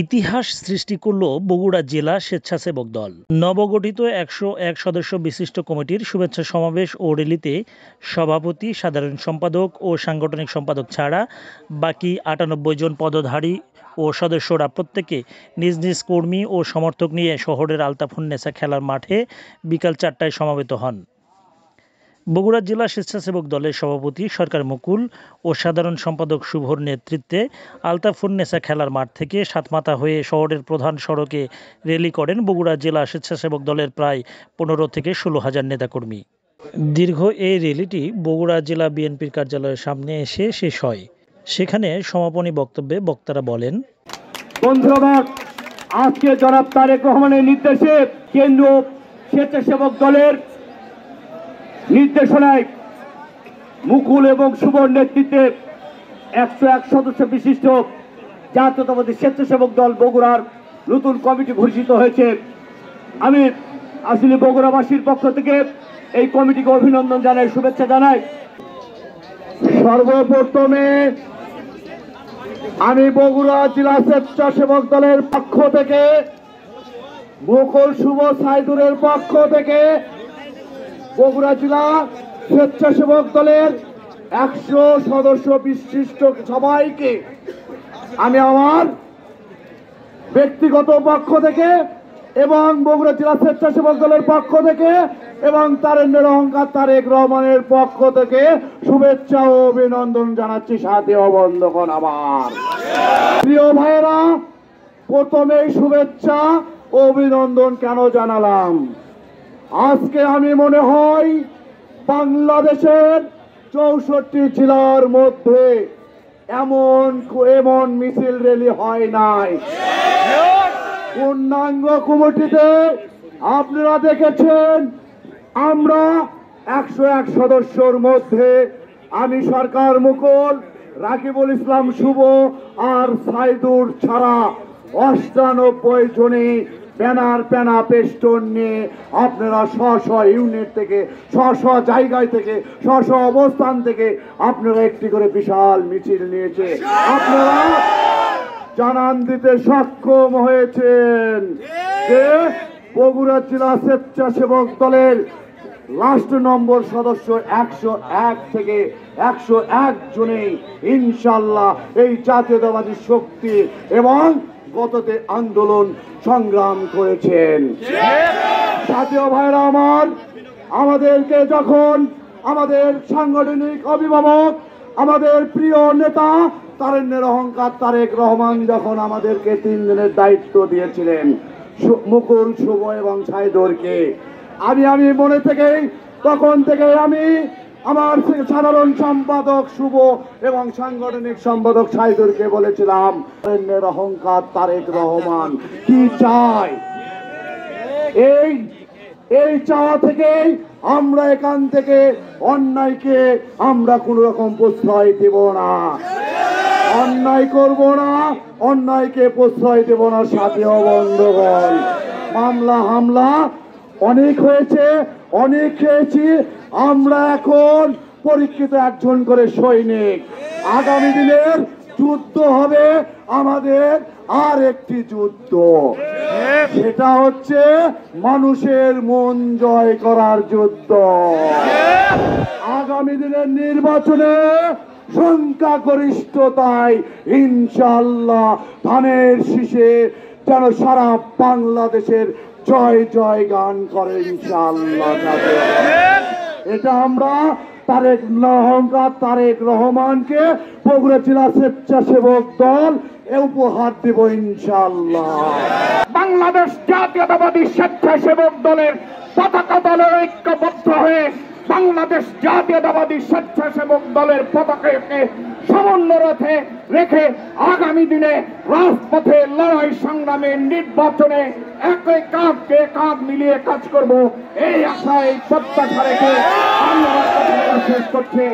ইতিহাস সৃষ্টি করল বগুড়া জেলা স্বেচ্ছাসেবক দল। নবগঠিত ১০১ সদস্য বিশিষ্ট কমিটির শুভেচ্ছা সমাবেশ ও র্যালিতে সভাপতি, সাধারণ সম্পাদক ও সাংগঠনিক সম্পাদক ছাড়া বাকি ৯৮ জন পদধারী ও সদস্যরা প্রত্যেকে নিজ নিজ কর্মী ও সমর্থক নিয়ে শহরের আলতাফুন্নেসা খেলার মাঠে বিকাল ৪টায় সমবেত হন। বগুড়া জেলা স্বেচ্ছাসেবক দলের সভাপতি সরকার মুকুল ও সাধারণ সম্পাদক শুভর নেতৃত্বে আলতাফুন্নেসা খেলার মাঠ থেকে সাতমাথা হয়ে শহরের প্রধান সড়কে র্যালি করেন বগুড়া জেলা স্বেচ্ছাসেবক দলের প্রায় ১৫ থেকে ১৬ হাজার নেতাকর্মী। দীর্ঘ এই র্যালিটি বগুড়া জেলা বিএনপির কার্যালয়ের সামনে এসে শেষ হয়। সেখানে সমাপনী বক্তব্যে বক্তারা বলেন, বন্ধুরা, আজকে জনাব তারেক রহমানের নির্দেশে কেন্দ্রীয় স্বেচ্ছাসেবক দলের নির্দেশনায় মুকুল এবং শুভর নেতৃত্বে ১০১ সদস্য বিশিষ্ট জাতীয়তাবাদী স্বেচ্ছাসেবক দল বগুড়ার নতুন কমিটি ঘোষিত হয়েছে। আমি আসলে বগুড়াবাসীর পক্ষ থেকে এই কমিটিকে অভিনন্দন জানাই, শুভেচ্ছা জানাই। সর্বপ্রথমে আমি বগুড়া জেলা স্বেচ্ছাসেবক দলের পক্ষ থেকে, মুকুল শুভ সাইদুরের পক্ষ থেকে বগুড়া জেলা স্বেচ্ছাসেবক দলের ১০০ সদস্য বিশিষ্ট সবাইকে আমি আমার ব্যক্তিগত পক্ষ থেকে এবং বগুড়া জেলা স্বেচ্ছাসেবক দলের পক্ষ থেকে এবং তারেন্দ্রের অহংকার তারেক রহমানের পক্ষ থেকে শুভেচ্ছা ও অভিনন্দন জানাচ্ছি। সাথে বন্ধুগণ, আমার প্রিয় ভাইয়েরা, প্রথমেই শুভেচ্ছা ও অভিনন্দন কেন জানালাম? আজকে আমি মনে হয় বাংলাদেশের ৬৪ জেলার মধ্যে এমন মিছিল র্যালি হয় নাই। পূর্ণাঙ্গ কমিটিতে আপনারা দেখেছেন আমরা ১০১ সদস্যর মধ্যে আমি সরকার মুকুল, রাকিবুল ইসলাম শুভ আর সাইদুর ছাড়া ৯৮ জনে ব্যানার প্যানা পেস্টন নিয়ে আপনারা স্ব ইউনিট থেকে, স্ব জায়গায় থেকে, স্ব অবস্থান থেকে আপনারা একটি করে বিশাল মিছিল নিয়েছে। আপনারা জানান দিতে সক্ষম হয়েছেন যে বগুড়া জেলা স্বেচ্ছাসেবক দলের লাস্ট নম্বর সদস্য ১০১ থেকে ১০১ জনেই ইনশাল্লাহ এই জাতীয়তাবাদী শক্তি এবং গততে আন্দোলন সংগ্রাম করেছেন। জাতীয় ভাইরা আমার, আমাদেরকে যখন আমাদের সাংগঠনিক অভিভাবক, আমাদের প্রিয় নেতা তারেন্দ্রের অহংকার তারেক রহমান যখন আমাদেরকে ৩ দিনের দায়িত্ব দিয়েছিলেন, মুকুল শুভ এবং সাইদুরকে, আমি মনে থেকেই তখন থেকে আমি আমার সাধারণ সম্পাদক শুভ এবং সাংগঠনিক সম্পাদক সাইদুরকে বলেছিলাম, তারেন্দ্রের অহংকার তারেক রহমান কি চায়, এই চাওয়া থেকেই আমরা এখান থেকে অন্যায়কে আমরা কোন রকম প্রশ্রয় দেব না, অন্যায় করব না, অন্যায়কে প্রশ্রয় দেব না। সাথে বন্ধুগণ, মামলা হামলা অনেক হয়েছে, অনেক খেয়েছি। আমরা এখন পরীক্ষিত একজন করে সৈনিক। আগামী দিনের যুদ্ধ হবে আমাদের আর একটি যুদ্ধ, সেটা হচ্ছে মানুষের মন জয় করার যুদ্ধ। আগামী দিনের নির্বাচনে সংখ্যাগরিষ্ঠতায় ইনশাআল্লাহ ধানের শীষে যেন সারা বাংলাদেশের জয় জয় গান করে ইনশাআল্লাহ। এটা আমরা তারেক অহংকার তারেক রহমানকে বগুড়া জেলা স্বেচ্ছাসেবক দল উপহার দেব ইনশাআল্লাহ। বাংলাদেশ জাতীয়তাবাদী স্বেচ্ছাসেবক দলের পতাকা দলের ঐক্যবদ্ধ হয়ে বাংলাদেশ জাতীয়তাবাদী স্বেচ্ছাসেবক দলের পতাকাকে সমুন্নত রেখে আগামী দিনে রাজপথে লড়াই সংগ্রামে নির্বাচনে একই কাঁধকে কাঁধ মিলিয়ে কাজ করব, এই আশায় প্রত্যাশা রেখে আমরা শেষ করছি।